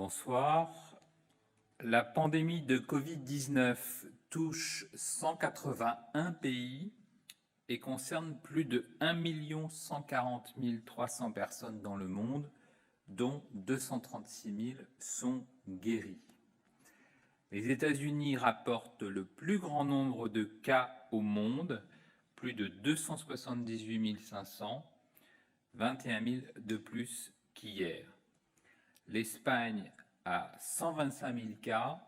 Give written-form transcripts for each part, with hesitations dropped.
Bonsoir. La pandémie de Covid-19 touche 181 pays et concerne plus de 1 140 300 personnes dans le monde, dont 236 000 sont guéris. Les États-Unis rapportent le plus grand nombre de cas au monde, plus de 278 500, 21 000 de plus qu'hier. L'Espagne a 125 000 cas,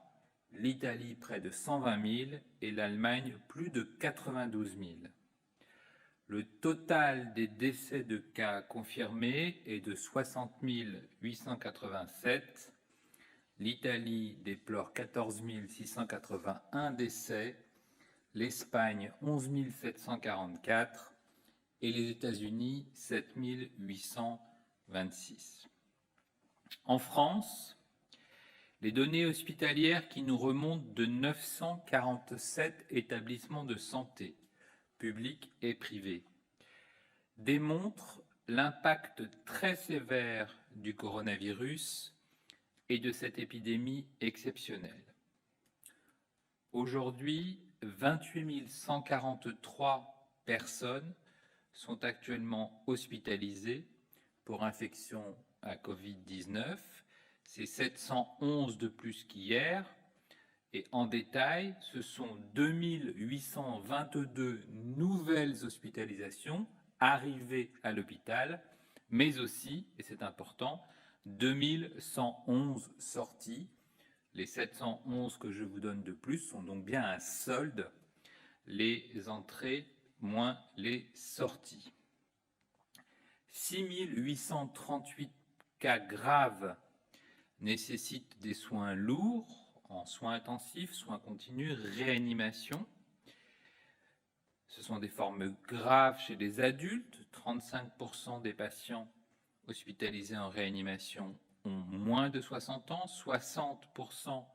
l'Italie près de 120 000 et l'Allemagne plus de 92 000. Le total des décès de cas confirmés est de 60 887. L'Italie déplore 14 681 décès, l'Espagne 11 744 et les États-Unis 7 826. En France, les données hospitalières qui nous remontent de 947 établissements de santé, publics et privés, démontrent l'impact très sévère du coronavirus et de cette épidémie exceptionnelle. Aujourd'hui, 28 143 personnes sont actuellement hospitalisées pour infection à Covid-19, c'est 711 de plus qu'hier, et en détail, ce sont 2822 nouvelles hospitalisations arrivées à l'hôpital, mais aussi, et c'est important, 2111 sorties. Les 711 que je vous donne de plus sont donc bien un solde, les entrées moins les sorties. 6 838 cas graves nécessitent des soins lourds, en soins intensifs, soins continus, réanimation. Ce sont des formes graves chez les adultes. 35% des patients hospitalisés en réanimation ont moins de 60 ans, 60%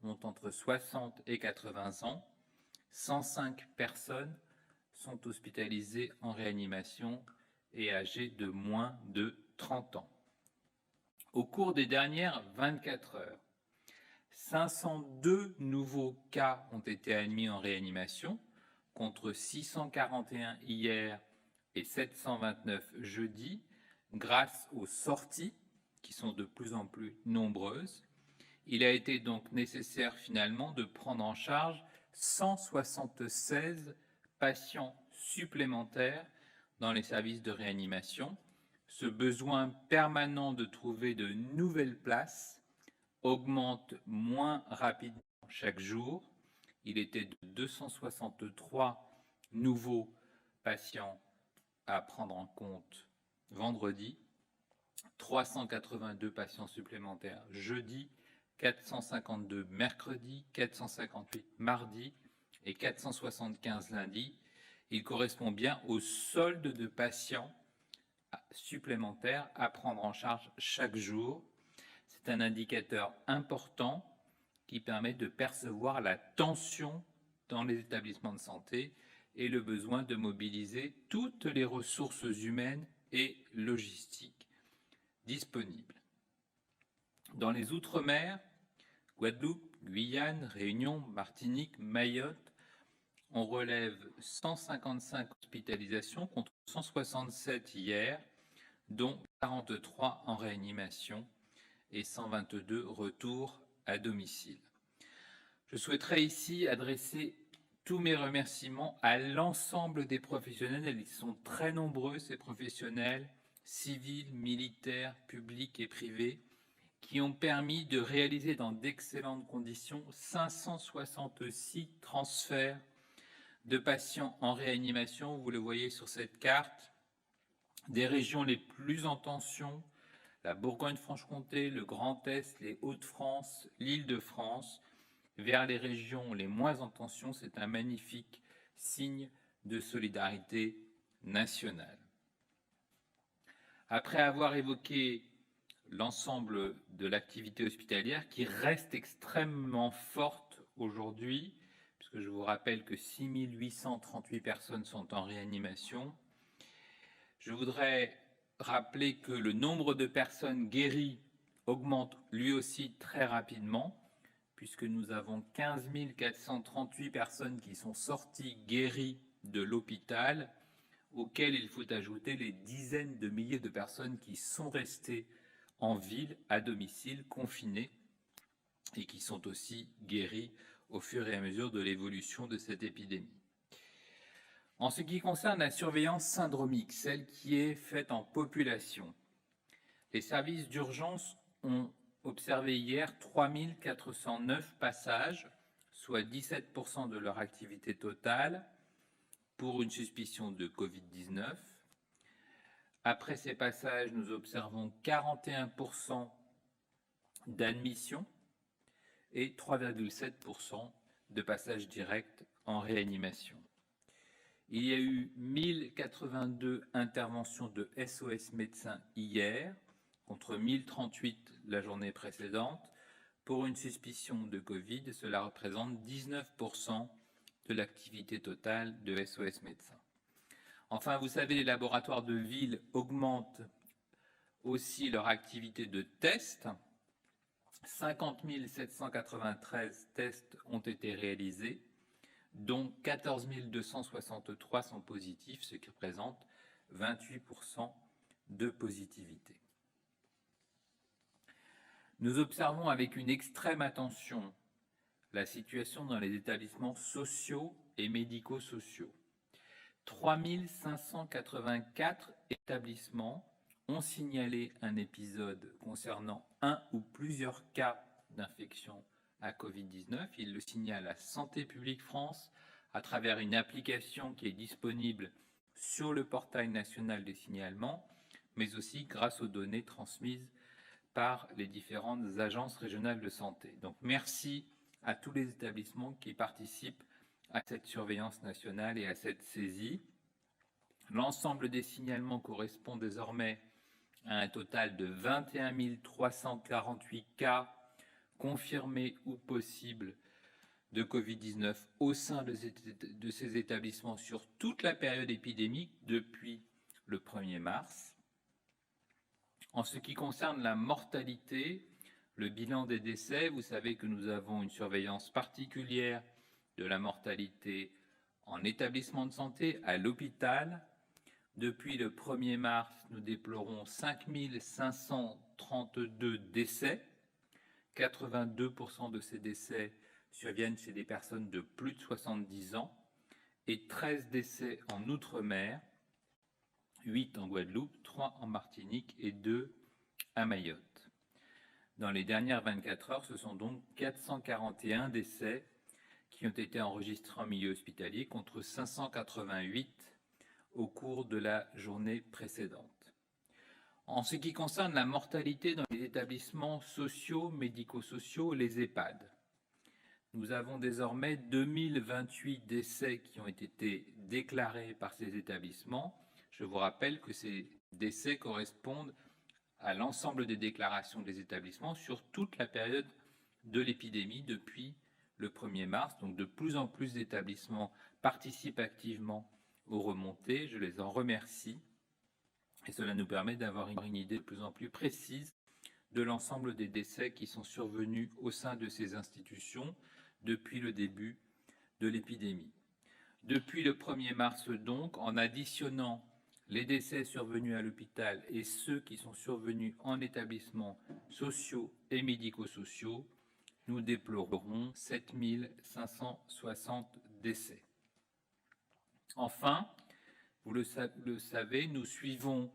ont entre 60 et 80 ans. 105 personnes sont hospitalisées en réanimation et âgées de moins de 30 ans. Au cours des dernières 24 heures, 502 nouveaux cas ont été admis en réanimation, contre 641 hier et 729 jeudi, grâce aux sorties qui sont de plus en plus nombreuses. Il a été donc nécessaire finalement de prendre en charge 176 patients supplémentaires dans les services de réanimation. Ce besoin permanent de trouver de nouvelles places augmente moins rapidement chaque jour. Il était de 263 nouveaux patients à prendre en compte vendredi, 382 patients supplémentaires jeudi, 452 mercredi, 458 mardi et 475 lundi. Il correspond bien au solde de patients supplémentaires à prendre en charge chaque jour. C'est un indicateur important qui permet de percevoir la tension dans les établissements de santé et le besoin de mobiliser toutes les ressources humaines et logistiques disponibles. Dans les Outre-mer, Guadeloupe, Guyane, Réunion, Martinique, Mayotte, on relève 155 hospitalisations contre 167 hier, dont 43 en réanimation et 122 retours à domicile. Je souhaiterais ici adresser tous mes remerciements à l'ensemble des professionnels. Ils sont très nombreux, ces professionnels, civils, militaires, publics et privés, qui ont permis de réaliser dans d'excellentes conditions 566 transferts de patients en réanimation. Vous le voyez sur cette carte, des régions les plus en tension, la Bourgogne-Franche-Comté, le Grand Est, les Hauts-de-France, l'Île-de-France, vers les régions les moins en tension. C'est un magnifique signe de solidarité nationale. Après avoir évoqué l'ensemble de l'activité hospitalière qui reste extrêmement forte aujourd'hui, puisque je vous rappelle que 6 838 personnes sont en réanimation, je voudrais rappeler que le nombre de personnes guéries augmente lui aussi très rapidement, puisque nous avons 15 438 personnes qui sont sorties guéries de l'hôpital, auxquelles il faut ajouter les dizaines de milliers de personnes qui sont restées en ville, à domicile, confinées, et qui sont aussi guéries au fur et à mesure de l'évolution de cette épidémie. En ce qui concerne la surveillance syndromique, celle qui est faite en population, les services d'urgence ont observé hier 3 409 passages, soit 17% de leur activité totale, pour une suspicion de Covid-19. Après ces passages, nous observons 41% d'admission et 3,7% de passages directs en réanimation. Il y a eu 1082 interventions de SOS médecins hier, contre 1038 la journée précédente, pour une suspicion de Covid. Cela représente 19% de l'activité totale de SOS médecins. Enfin, vous savez, les laboratoires de ville augmentent aussi leur activité de tests. 50 793 tests ont été réalisés, dont 14 263 sont positifs, ce qui représente 28% de positivité. Nous observons avec une extrême attention la situation dans les établissements sociaux et médico-sociaux. 3 584 établissements ont signalé un épisode concernant un ou plusieurs cas d'infection à Covid-19. Ils le signalent à Santé publique France à travers une application qui est disponible sur le portail national des signalements, mais aussi grâce aux données transmises par les différentes agences régionales de santé. Donc merci à tous les établissements qui participent à cette surveillance nationale et à cette saisie. L'ensemble des signalements correspond désormais à un total de 21 348 cas confirmés ou possibles de Covid-19 au sein de ces établissements sur toute la période épidémique depuis le 1er mars. En ce qui concerne la mortalité, le bilan des décès, vous savez que nous avons une surveillance particulière de la mortalité en établissement de santé, à l'hôpital. Depuis le 1er mars, nous déplorons 5 532 décès. 82% de ces décès surviennent chez des personnes de plus de 70 ans et 13 décès en Outre-mer, 8 en Guadeloupe, 3 en Martinique et 2 à Mayotte. Dans les dernières 24 heures, ce sont donc 441 décès qui ont été enregistrés en milieu hospitalier contre 588 au cours de la journée précédente. En ce qui concerne la mortalité dans les établissements sociaux, médico-sociaux, les EHPAD, nous avons désormais 2028 décès qui ont été déclarés par ces établissements. Je vous rappelle que ces décès correspondent à l'ensemble des déclarations des établissements sur toute la période de l'épidémie depuis le 1er mars. Donc de plus en plus d'établissements participent activement aux remontées. Je les en remercie. Et cela nous permet d'avoir une idée de plus en plus précise de l'ensemble des décès qui sont survenus au sein de ces institutions depuis le début de l'épidémie. Depuis le 1er mars donc, en additionnant les décès survenus à l'hôpital et ceux qui sont survenus en établissements sociaux et médico-sociaux, nous déplorerons 7 560 décès. Enfin, vous le savez, nous suivons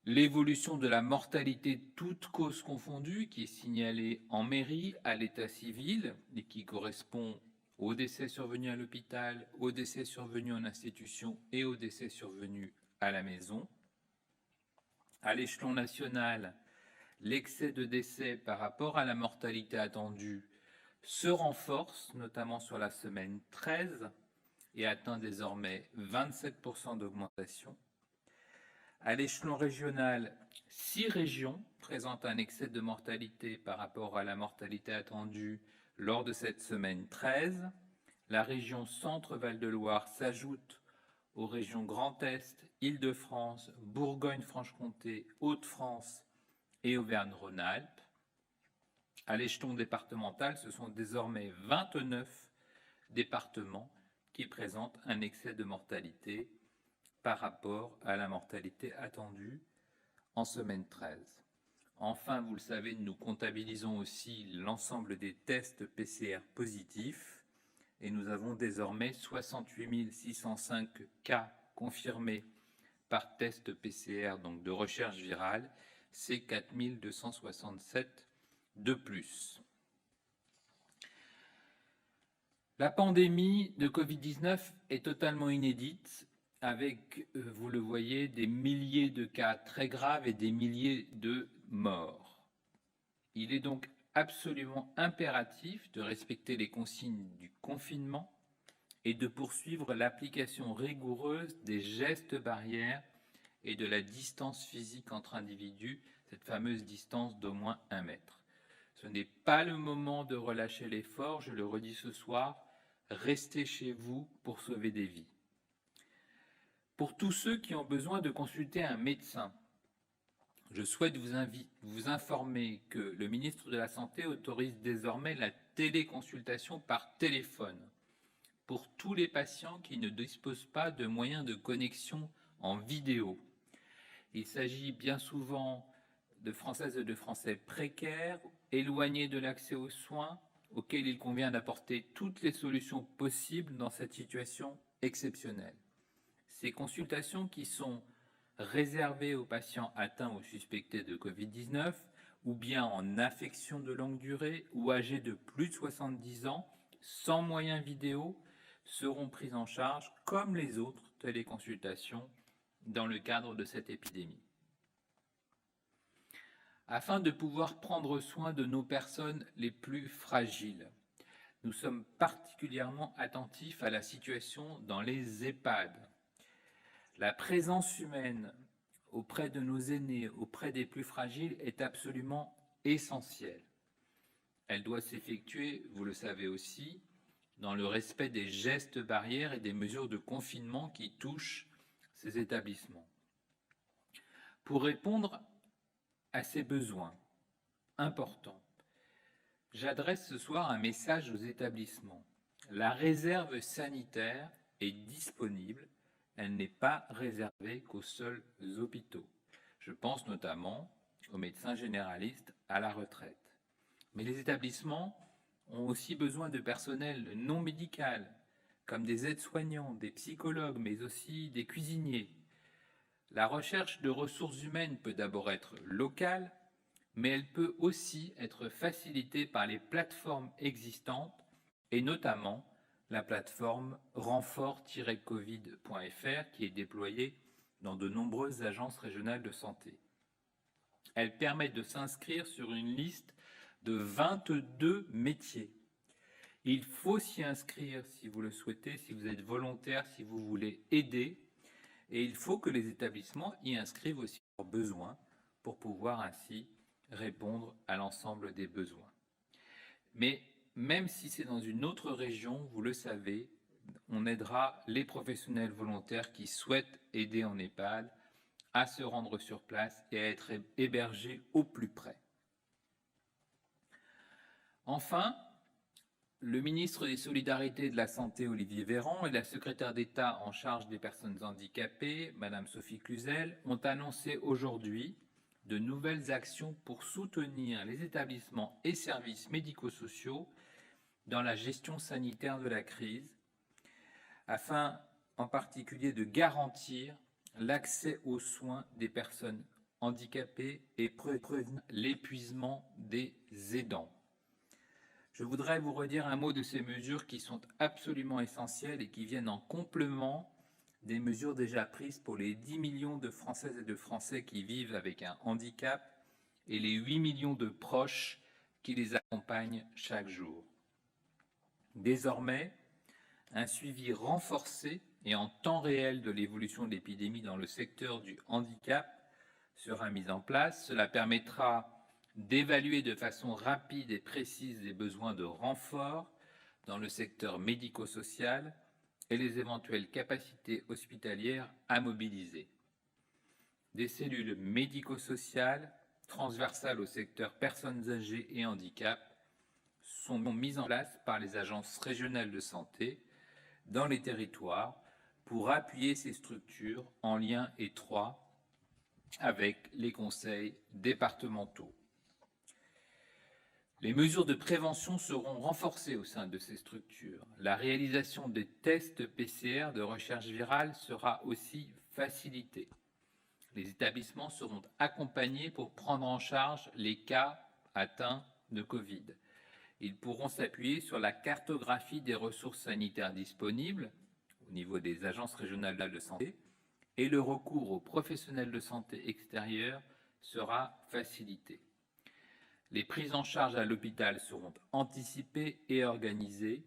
l'évolution de la mortalité toutes causes confondues qui est signalée en mairie, à l'état civil et qui correspond aux décès survenus à l'hôpital, aux décès survenus en institution et aux décès survenus à la maison. À l'échelon national, l'excès de décès par rapport à la mortalité attendue se renforce, notamment sur la semaine 13, et atteint désormais 27% d'augmentation. À l'échelon régional, 6 régions présentent un excès de mortalité par rapport à la mortalité attendue lors de cette semaine 13. La région Centre-Val de Loire s'ajoute aux régions Grand Est, Île-de-France, Bourgogne-Franche-Comté, Hauts-de-France et Auvergne-Rhône-Alpes. À l'échelon départemental, ce sont désormais 29 départements qui présentent un excès de mortalité par rapport à la mortalité attendue en semaine 13. Enfin, vous le savez, nous comptabilisons aussi l'ensemble des tests PCR positifs et nous avons désormais 68 605 cas confirmés par test PCR, donc de recherche virale, c'est 4 267 de plus. La pandémie de Covid-19 est totalement inédite, avec, vous le voyez, des milliers de cas très graves et des milliers de morts. Il est donc absolument impératif de respecter les consignes du confinement et de poursuivre l'application rigoureuse des gestes barrières et de la distance physique entre individus, cette fameuse distance d'au moins 1 mètre. Ce n'est pas le moment de relâcher l'effort, je le redis ce soir, restez chez vous pour sauver des vies. Pour tous ceux qui ont besoin de consulter un médecin, je souhaite vous informer que le ministre de la Santé autorise désormais la téléconsultation par téléphone pour tous les patients qui ne disposent pas de moyens de connexion en vidéo. Il s'agit bien souvent de Françaises et de Français précaires, éloignés de l'accès aux soins, auxquels il convient d'apporter toutes les solutions possibles dans cette situation exceptionnelle. Ces consultations qui sont réservées aux patients atteints ou suspectés de Covid-19 ou bien en affection de longue durée ou âgés de plus de 70 ans, sans moyens vidéo, seront prises en charge comme les autres téléconsultations dans le cadre de cette épidémie. Afin de pouvoir prendre soin de nos personnes les plus fragiles, nous sommes particulièrement attentifs à la situation dans les EHPAD. La présence humaine auprès de nos aînés, auprès des plus fragiles, est absolument essentielle. Elle doit s'effectuer, vous le savez aussi, dans le respect des gestes barrières et des mesures de confinement qui touchent ces établissements. Pour répondre à ces besoins importants, j'adresse ce soir un message aux établissements. La réserve sanitaire est disponible, elle n'est pas réservée qu'aux seuls hôpitaux. Je pense notamment aux médecins généralistes à la retraite. Mais les établissements ont aussi besoin de personnel non médical, comme des aides-soignants, des psychologues, mais aussi des cuisiniers. La recherche de ressources humaines peut d'abord être locale, mais elle peut aussi être facilitée par les plateformes existantes, et notamment la plateforme renfort-covid.fr qui est déployée dans de nombreuses agences régionales de santé. Elle permet de s'inscrire sur une liste de 22 métiers. Il faut s'y inscrire si vous le souhaitez, si vous êtes volontaire, si vous voulez aider, et il faut que les établissements y inscrivent aussi leurs besoins pour pouvoir ainsi répondre à l'ensemble des besoins. Mais même si c'est dans une autre région, vous le savez, on aidera les professionnels volontaires qui souhaitent aider en EHPAD à se rendre sur place et à être hébergés au plus près. Enfin, le ministre des Solidarités et de la Santé, Olivier Véran, et la secrétaire d'État en charge des personnes handicapées, Madame Sophie Cluzel, ont annoncé aujourd'hui de nouvelles actions pour soutenir les établissements et services médico-sociaux dans la gestion sanitaire de la crise, afin en particulier de garantir l'accès aux soins des personnes handicapées et prévenir l'épuisement des aidants. Je voudrais vous redire un mot de ces mesures qui sont absolument essentielles et qui viennent en complément des mesures déjà prises pour les 10 millions de Françaises et de Français qui vivent avec un handicap et les 8 millions de proches qui les accompagnent chaque jour. Désormais, un suivi renforcé et en temps réel de l'évolution de l'épidémie dans le secteur du handicap sera mis en place. Cela permettra d'évaluer de façon rapide et précise les besoins de renfort dans le secteur médico-social et les éventuelles capacités hospitalières à mobiliser. Des cellules médico-sociales transversales au secteur personnes âgées et handicap sont mises en place par les agences régionales de santé dans les territoires pour appuyer ces structures en lien étroit avec les conseils départementaux. Les mesures de prévention seront renforcées au sein de ces structures. La réalisation des tests PCR de recherche virale sera aussi facilitée. Les établissements seront accompagnés pour prendre en charge les cas atteints de Covid. Ils pourront s'appuyer sur la cartographie des ressources sanitaires disponibles au niveau des agences régionales de santé et le recours aux professionnels de santé extérieurs sera facilité. Les prises en charge à l'hôpital seront anticipées et organisées.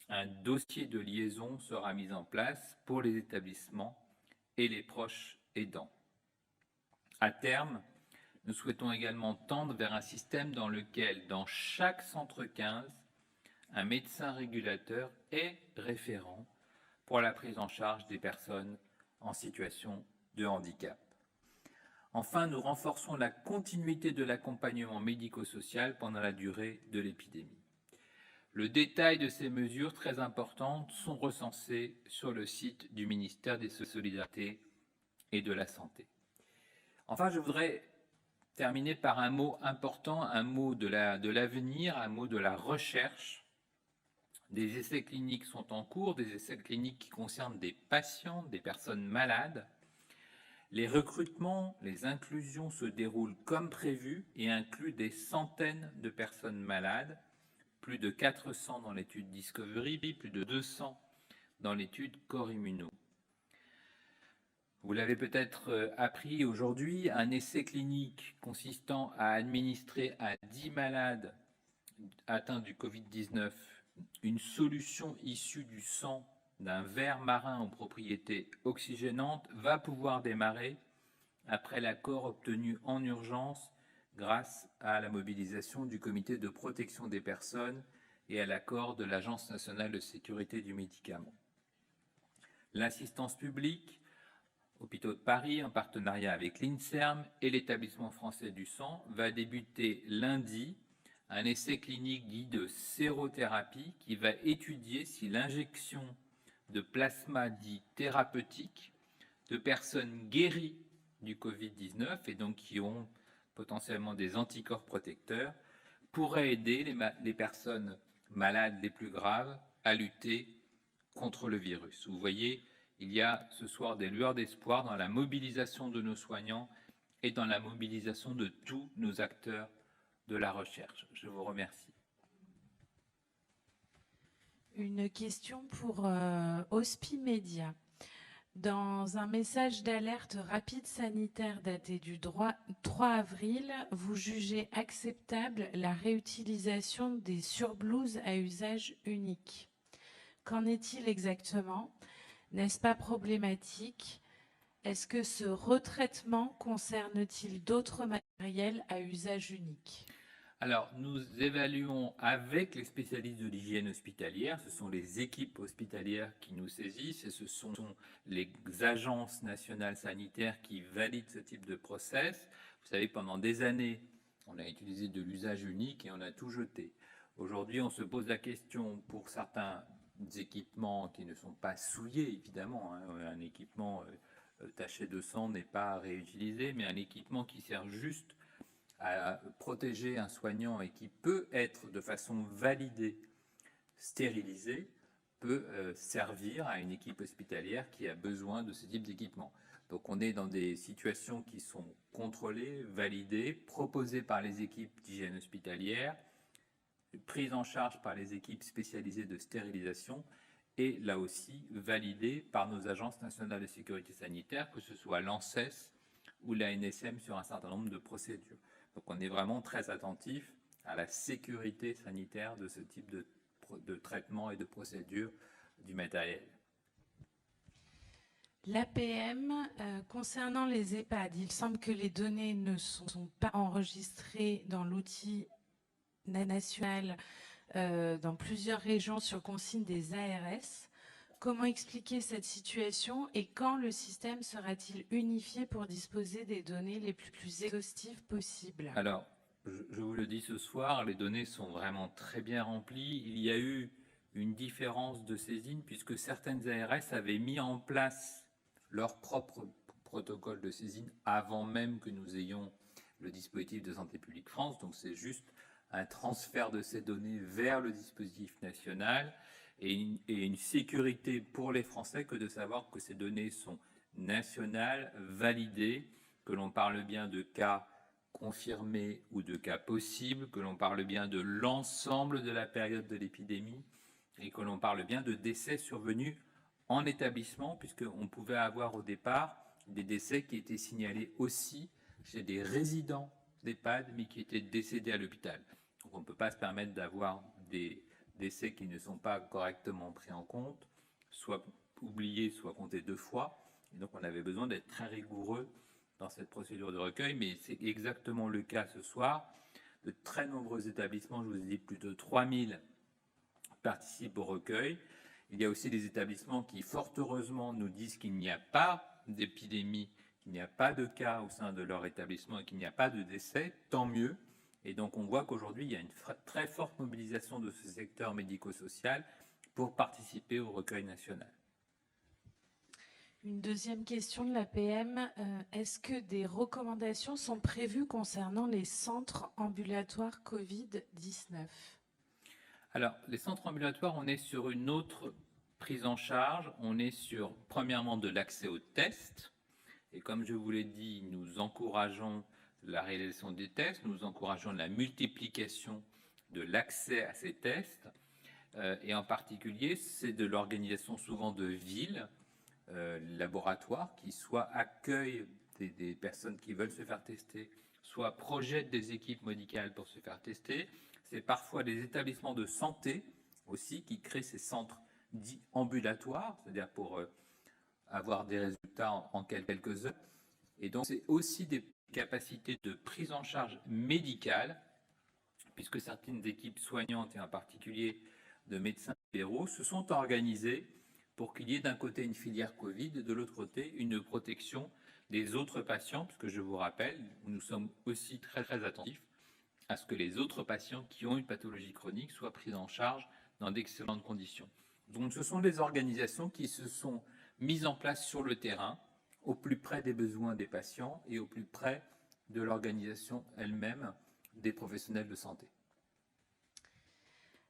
Un dossier de liaison sera mis en place pour les établissements et les proches aidants. À terme, nous souhaitons également tendre vers un système dans lequel, dans chaque centre 15, un médecin régulateur est référent pour la prise en charge des personnes en situation de handicap. Enfin, nous renforçons la continuité de l'accompagnement médico-social pendant la durée de l'épidémie. Le détail de ces mesures très importantes sont recensés sur le site du ministère des Solidarités et de la Santé. Enfin, je voudrais terminer par un mot important, un mot de l'avenir, un mot de la recherche. Des essais cliniques sont en cours, des essais cliniques qui concernent des patients, des personnes malades. Les recrutements, les inclusions se déroulent comme prévu et incluent des centaines de personnes malades, plus de 400 dans l'étude Discovery, plus de 200 dans l'étude Corps Immuno. Vous l'avez peut-être appris aujourd'hui, un essai clinique consistant à administrer à 10 malades atteints du Covid-19 une solution issue du sang d'un ver marin aux propriétés oxygénantes va pouvoir démarrer après l'accord obtenu en urgence grâce à la mobilisation du Comité de protection des personnes et à l'accord de l'Agence nationale de sécurité du médicament. L'assistance publique, Hôpitaux de Paris, en partenariat avec l'INSERM et l'Établissement français du sang, va débuter lundi un essai clinique dit de sérothérapie qui va étudier si l'injection de plasma dit thérapeutique de personnes guéries du Covid-19 et donc qui ont potentiellement des anticorps protecteurs pourrait aider les personnes malades les plus graves à lutter contre le virus. Vous voyez, il y a ce soir des lueurs d'espoir dans la mobilisation de nos soignants et dans la mobilisation de tous nos acteurs de la recherche. Je vous remercie. Une question pour Hospimédia. Dans un message d'alerte rapide sanitaire daté du 3 avril, vous jugez acceptable la réutilisation des surblouses à usage unique. Qu'en est-il exactement ? N'est-ce pas problématique ? Est-ce que ce retraitement concerne-t-il d'autres matériels à usage unique ? Alors, nous évaluons avec les spécialistes de l'hygiène hospitalière, ce sont les équipes hospitalières qui nous saisissent et ce sont les agences nationales sanitaires qui valident ce type de process. Vous savez, pendant des années, on a utilisé de l'usage unique et on a tout jeté. Aujourd'hui, on se pose la question pour certains équipements qui ne sont pas souillés, évidemment. Un équipement taché de sang n'est pas réutilisé, mais un équipement qui sert juste à protéger un soignant et qui peut être de façon validée, stérilisé, peut servir à une équipe hospitalière qui a besoin de ce type d'équipement. Donc on est dans des situations qui sont contrôlées, validées, proposées par les équipes d'hygiène hospitalière, prises en charge par les équipes spécialisées de stérilisation et là aussi validées par nos agences nationales de sécurité sanitaire, que ce soit l'ANSES ou l'ANSM sur un certain nombre de procédures. Donc on est vraiment très attentif à la sécurité sanitaire de ce type de traitement et de procédure du matériel. L'APM, concernant les EHPAD, il semble que les données ne sont pas enregistrées dans l'outil national dans plusieurs régions sur consigne des ARS. Comment expliquer cette situation et quand le système sera-t-il unifié pour disposer des données les plus exhaustives possibles? Alors, je vous le dis ce soir, les données sont vraiment très bien remplies. Il y a eu une différence de saisine puisque certaines ARS avaient mis en place leur propre protocole de saisine avant même que nous ayons le dispositif de Santé publique France. Donc c'est juste un transfert de ces données vers le dispositif national et une sécurité pour les Français que de savoir que ces données sont nationales, validées, que l'on parle bien de cas confirmés ou de cas possibles, que l'on parle bien de l'ensemble de la période de l'épidémie et que l'on parle bien de décès survenus en établissement, puisqu'on pouvait avoir au départ des décès qui étaient signalés aussi chez des résidents d'EHPAD, mais qui étaient décédés à l'hôpital. Donc on ne peut pas se permettre d'avoir des décès qui ne sont pas correctement pris en compte, soit oubliés, soit comptés 2 fois. Et donc on avait besoin d'être très rigoureux dans cette procédure de recueil, mais c'est exactement le cas ce soir. De très nombreux établissements, je vous ai dit plus de 3000 participent au recueil. Il y a aussi des établissements qui, fort heureusement, nous disent qu'il n'y a pas d'épidémie, qu'il n'y a pas de cas au sein de leur établissement et qu'il n'y a pas de décès, tant mieux. Et donc on voit qu'aujourd'hui, il y a une très forte mobilisation de ce secteur médico-social pour participer au recueil national. Une deuxième question de la PM, est-ce que des recommandations sont prévues concernant les centres ambulatoires Covid-19? Alors, les centres ambulatoires, on est sur une autre prise en charge. On est sur, premièrement, de l'accès aux tests. Et comme je vous l'ai dit, nous encourageons la réalisation des tests, nous encourageons la multiplication de l'accès à ces tests. Et en particulier, c'est de l'organisation souvent de villes, laboratoires, qui soit accueillent des personnes qui veulent se faire tester, soit projettent des équipes médicales pour se faire tester. C'est parfois des établissements de santé aussi qui créent ces centres dits ambulatoires, c'est-à-dire pour avoir des résultats en quelques heures. Et donc, c'est aussi des capacités de prise en charge médicale, puisque certaines équipes soignantes, et en particulier de médecins libéraux, se sont organisées pour qu'il y ait d'un côté une filière Covid et de l'autre côté une protection des autres patients, puisque je vous rappelle, nous sommes aussi très très attentifs à ce que les autres patients qui ont une pathologie chronique soient pris en charge dans d'excellentes conditions. Donc ce sont des organisations qui se sont mises en place sur le terrain, au plus près des besoins des patients et au plus près de l'organisation elle-même des professionnels de santé.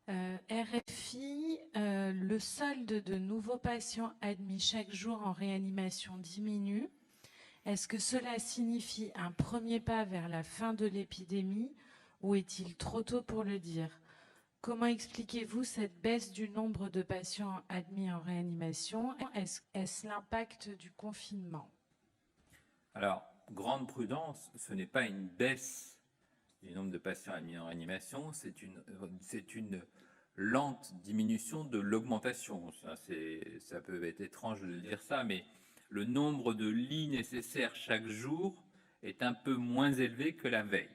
RFI, le solde de nouveaux patients admis chaque jour en réanimation diminue. Est-ce que cela signifie un premier pas vers la fin de l'épidémie ou est-il trop tôt pour le dire? Comment expliquez-vous cette baisse du nombre de patients admis en réanimation? Est-ce l'impact du confinement? Alors, grande prudence, ce n'est pas une baisse du nombre de patients admis en réanimation, c'est une lente diminution de l'augmentation. Ça peut être étrange de dire ça, mais le nombre de lits nécessaires chaque jour est un peu moins élevé que la veille.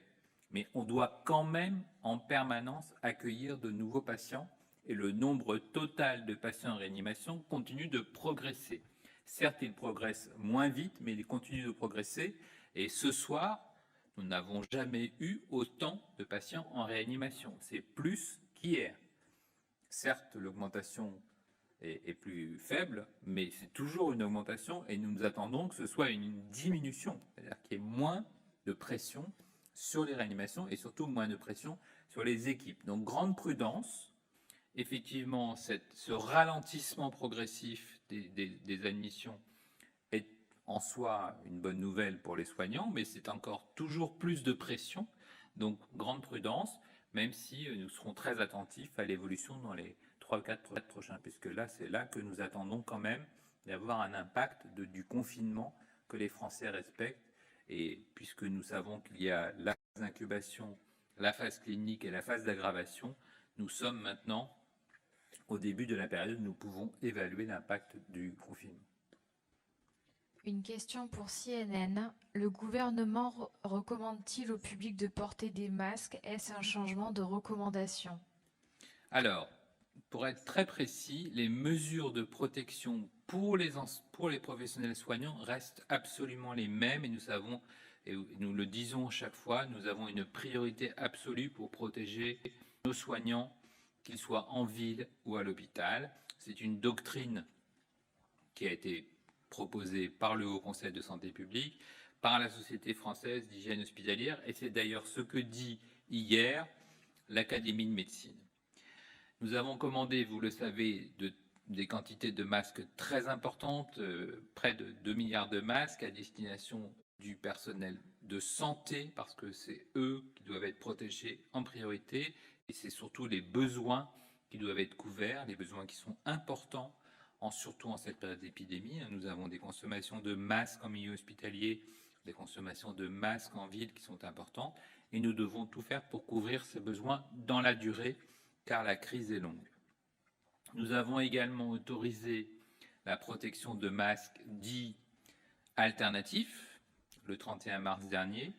Mais on doit quand même en permanence accueillir de nouveaux patients et le nombre total de patients en réanimation continue de progresser. Certes, il progresse moins vite, mais il continue de progresser. Et ce soir, nous n'avons jamais eu autant de patients en réanimation. C'est plus qu'hier. Certes, l'augmentation est plus faible, mais c'est toujours une augmentation et nous attendons que ce soit une diminution, c'est-à-dire qu'il y ait moins de pression sur les réanimations et surtout moins de pression sur les équipes. Donc grande prudence. Effectivement, ce ralentissement progressif des admissions est en soi une bonne nouvelle pour les soignants, mais c'est encore toujours plus de pression. Donc grande prudence, même si nous serons très attentifs à l'évolution dans les 3 ou 4 prochains, puisque là, c'est là que nous attendons quand même d'avoir un impact du confinement que les Français respectent. Et puisque nous savons qu'il y a la phase d'incubation, la phase clinique et la phase d'aggravation, nous sommes maintenant au début de la période où nous pouvons évaluer l'impact du confinement. Une question pour CNN. Le gouvernement recommande-t-il au public de porter des masques? Est-ce un changement de recommandation? Alors, Pour être très précis, les mesures de protection pour les professionnels soignants restent absolument les mêmes et nous le disons chaque fois, nous avons une priorité absolue pour protéger nos soignants, qu'ils soient en ville ou à l'hôpital. C'est une doctrine qui a été proposée par le Haut Conseil de santé publique, par la Société française d'hygiène hospitalière, et c'est d'ailleurs ce que dit hier l'Académie de médecine. Nous avons commandé, vous le savez, des quantités de masques très importantes, près de 2 milliards de masques à destination du personnel de santé, parce que c'est eux qui doivent être protégés en priorité, et c'est surtout les besoins qui doivent être couverts, les besoins qui sont importants, surtout en cette période d'épidémie. Nous avons des consommations de masques en milieu hospitalier, des consommations de masques en ville qui sont importantes, et nous devons tout faire pour couvrir ces besoins dans la durée, car la crise est longue. Nous avons également autorisé la protection de masques dits alternatifs le 31 mars dernier.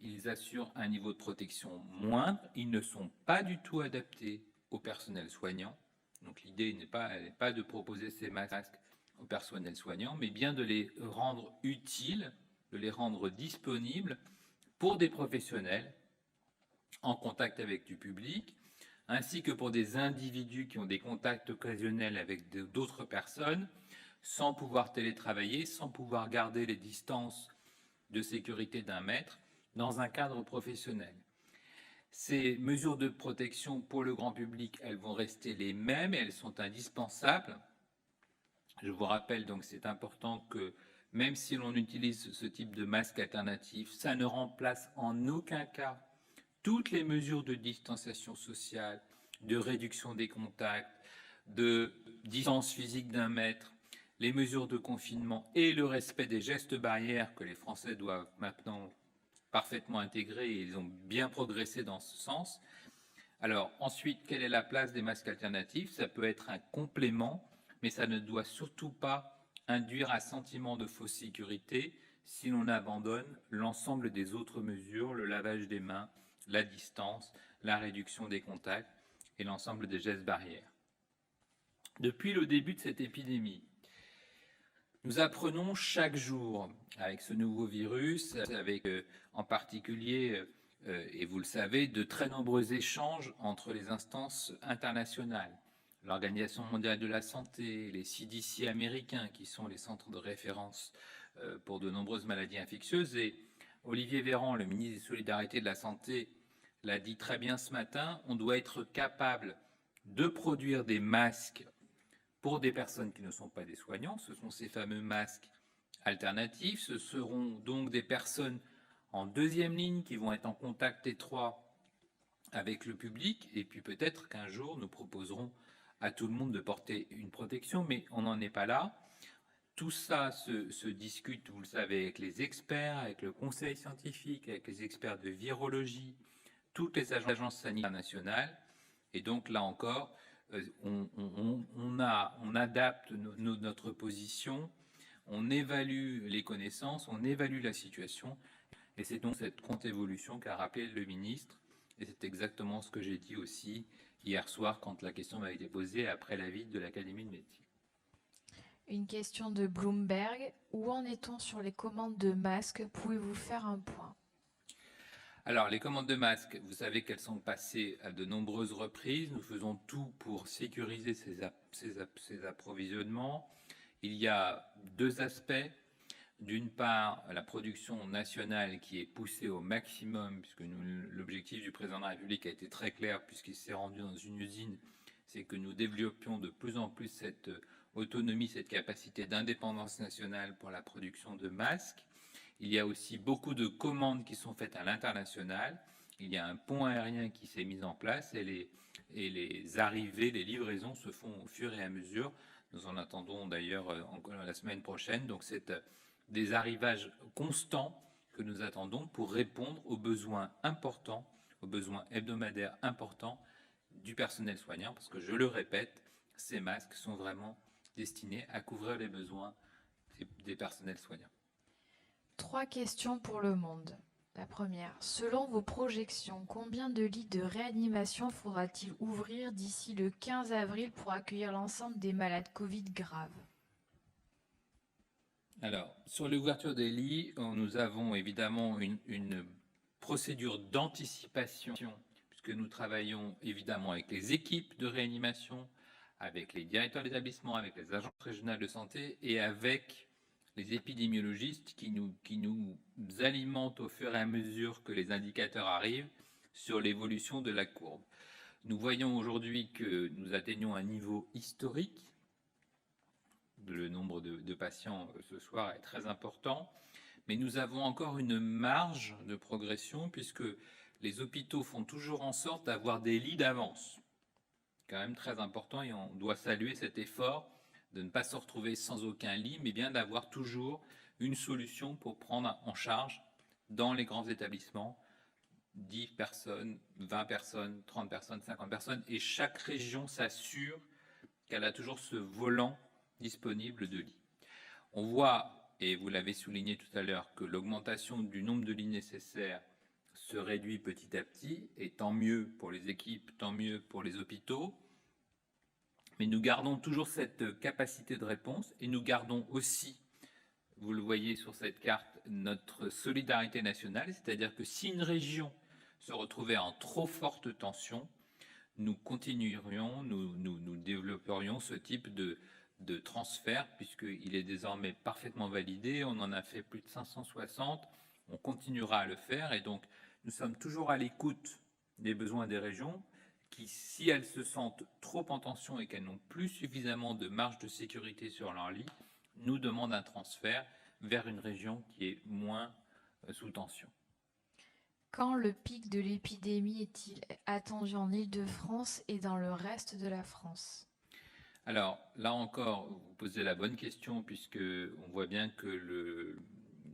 Ils assurent un niveau de protection moindre. Ils ne sont pas du tout adaptés au personnel soignant. Donc l'idée n'est pas de proposer ces masques au personnel soignant, mais bien de les rendre utiles, de les rendre disponibles pour des professionnels en contact avec du public, ainsi que pour des individus qui ont des contacts occasionnels avec d'autres personnes, sans pouvoir télétravailler, sans pouvoir garder les distances de sécurité d'1 mètre, dans un cadre professionnel. Ces mesures de protection pour le grand public, elles vont rester les mêmes et elles sont indispensables. Je vous rappelle donc, c'est important que même si l'on utilise ce type de masque alternatif, ça ne remplace en aucun cas toutes les mesures de distanciation sociale, de réduction des contacts, de distance physique d'1 mètre, les mesures de confinement et le respect des gestes barrières que les Français doivent maintenant parfaitement intégrer, et ils ont bien progressé dans ce sens. Alors ensuite, quelle est la place des masques alternatifs? Ça peut être un complément, mais ça ne doit surtout pas induire un sentiment de fausse sécurité si l'on abandonne l'ensemble des autres mesures, le lavage des mains, la distance, la réduction des contacts et l'ensemble des gestes barrières. Depuis le début de cette épidémie, nous apprenons chaque jour avec ce nouveau virus, avec en particulier, et vous le savez, de très nombreux échanges entre les instances internationales. L'Organisation mondiale de la santé, les CDC américains, qui sont les centres de référence pour de nombreuses maladies infectieuses. Et Olivier Véran, le ministre des Solidarités et de la Santé, l'a dit très bien ce matin, on doit être capable de produire des masques pour des personnes qui ne sont pas des soignants. Ce sont ces fameux masques alternatifs. Ce seront donc des personnes en deuxième ligne qui vont être en contact étroit avec le public. Et puis peut-être qu'un jour, nous proposerons à tout le monde de porter une protection, mais on n'en est pas là. Tout ça se discute, vous le savez, avec les experts, avec le conseil scientifique, avec les experts de virologie, toutes les agences sanitaires nationales. Et donc là encore, on adapte notre position, on évalue les connaissances, on évalue la situation. Et c'est donc cette contre-évolution qu'a rappelé le ministre. Et c'est exactement ce que j'ai dit aussi hier soir quand la question m'a été posée après l'avis de l'Académie de médecine. Une question de Bloomberg. Où en est-on sur les commandes de masques? Pouvez-vous faire un point? Alors, les commandes de masques, vous savez qu'elles sont passées à de nombreuses reprises. Nous faisons tout pour sécuriser ces approvisionnements. Il y a 2 aspects. D'une part, la production nationale qui est poussée au maximum, puisque l'objectif du président de la République a été très clair, puisqu'il s'est rendu dans une usine, c'est que nous développions de plus en plus cette autonomie, cette capacité d'indépendance nationale pour la production de masques. Il y a aussi beaucoup de commandes qui sont faites à l'international. Il y a un pont aérien qui s'est mis en place et les arrivées, les livraisons se font au fur et à mesure. Nous en attendons d'ailleurs encore la semaine prochaine. Donc c'est des arrivages constants que nous attendons pour répondre aux besoins importants, aux besoins hebdomadaires importants du personnel soignant, parce que je le répète, ces masques sont vraiment destinés à couvrir les besoins des personnels soignants. 3 questions pour le monde. La première, selon vos projections, combien de lits de réanimation faudra-t-il ouvrir d'ici le 15 avril pour accueillir l'ensemble des malades Covid graves? Alors, sur l'ouverture des lits, nous avons évidemment une procédure d'anticipation, puisque nous travaillons évidemment avec les équipes de réanimation, avec les directeurs d'établissement, avec les agences régionales de santé et avec les épidémiologistes qui nous alimentent au fur et à mesure que les indicateurs arrivent sur l'évolution de la courbe. Nous voyons aujourd'hui que nous atteignons un niveau historique. Le nombre de patients ce soir est très important, mais nous avons encore une marge de progression puisque les hôpitaux font toujours en sorte d'avoir des lits d'avance. Quand même très important et on doit saluer cet effort de ne pas se retrouver sans aucun lit, mais bien d'avoir toujours une solution pour prendre en charge dans les grands établissements 10 personnes, 20 personnes, 30 personnes, 50 personnes, et chaque région s'assure qu'elle a toujours ce volant disponible de lits. On voit, et vous l'avez souligné tout à l'heure, que l'augmentation du nombre de lits nécessaires se réduit petit à petit, et tant mieux pour les équipes, tant mieux pour les hôpitaux. Mais nous gardons toujours cette capacité de réponse, et nous gardons aussi, vous le voyez sur cette carte, notre solidarité nationale, c'est-à-dire que si une région se retrouvait en trop forte tension, nous continuerions, nous développerions ce type de transfert, puisqu'il est désormais parfaitement validé, on en a fait plus de 560, on continuera à le faire, et donc nous sommes toujours à l'écoute des besoins des régions, qui, si elles se sentent trop en tension et qu'elles n'ont plus suffisamment de marge de sécurité sur leur lit, nous demandent un transfert vers une région qui est moins sous tension. Quand le pic de l'épidémie est-il attendu en Île-de-France et dans le reste de la France? Alors, là encore, vous posez la bonne question, puisque on voit bien que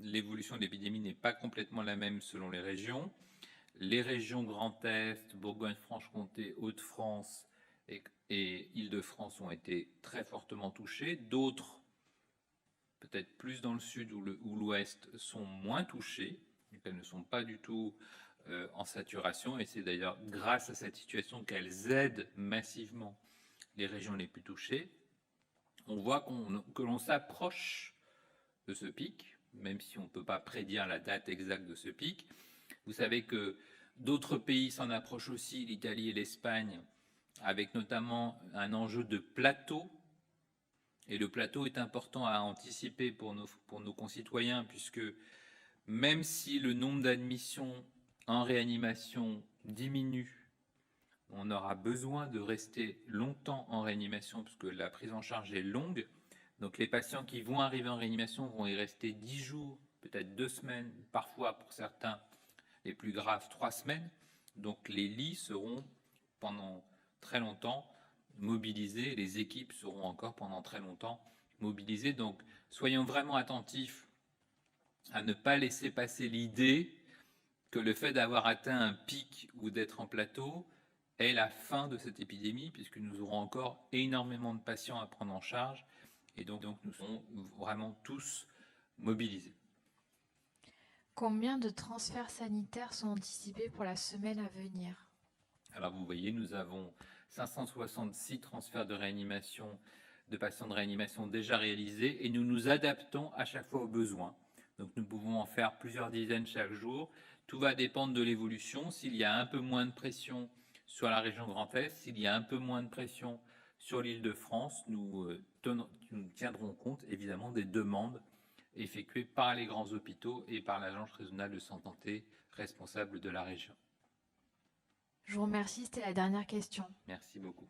l'évolution de l'épidémie n'est pas complètement la même selon les régions. Les régions Grand Est, Bourgogne-Franche-Comté, Hauts-de-France et Île-de-France ont été très fortement touchées. D'autres, peut-être plus dans le sud ou l'ouest, sont moins touchées. Elles ne sont pas du tout en saturation. Et c'est d'ailleurs grâce à cette situation qu'elles aident massivement les régions les plus touchées. On voit que l'on s'approche de ce pic, même si on ne peut pas prédire la date exacte de ce pic. Vous savez que d'autres pays s'en approchent aussi, l'Italie et l'Espagne, avec notamment un enjeu de plateau. Et le plateau est important à anticiper pour nos concitoyens, puisque même si le nombre d'admissions en réanimation diminue, on aura besoin de rester longtemps en réanimation, puisque la prise en charge est longue. Donc les patients qui vont arriver en réanimation vont y rester 10 jours, peut-être 2 semaines, parfois pour certains, les plus graves, 3 semaines. Donc les lits seront pendant très longtemps mobilisés, les équipes seront encore pendant très longtemps mobilisées. Donc soyons vraiment attentifs à ne pas laisser passer l'idée que le fait d'avoir atteint un pic ou d'être en plateau est la fin de cette épidémie, puisque nous aurons encore énormément de patients à prendre en charge, et donc nous serons vraiment tous mobilisés. Combien de transferts sanitaires sont anticipés pour la semaine à venir? Alors vous voyez, nous avons 566 transferts de réanimation, de patients de réanimation déjà réalisés, et nous nous adaptons à chaque fois aux besoins. Donc nous pouvons en faire plusieurs dizaines chaque jour. Tout va dépendre de l'évolution. S'il y a un peu moins de pression sur la région Grand Est, s'il y a un peu moins de pression sur l'Île-de-France, nous tiendrons compte évidemment des demandes effectuées par les grands hôpitaux et par l'agence régionale de santé responsable de la région. Je vous remercie, c'était la dernière question. Merci beaucoup.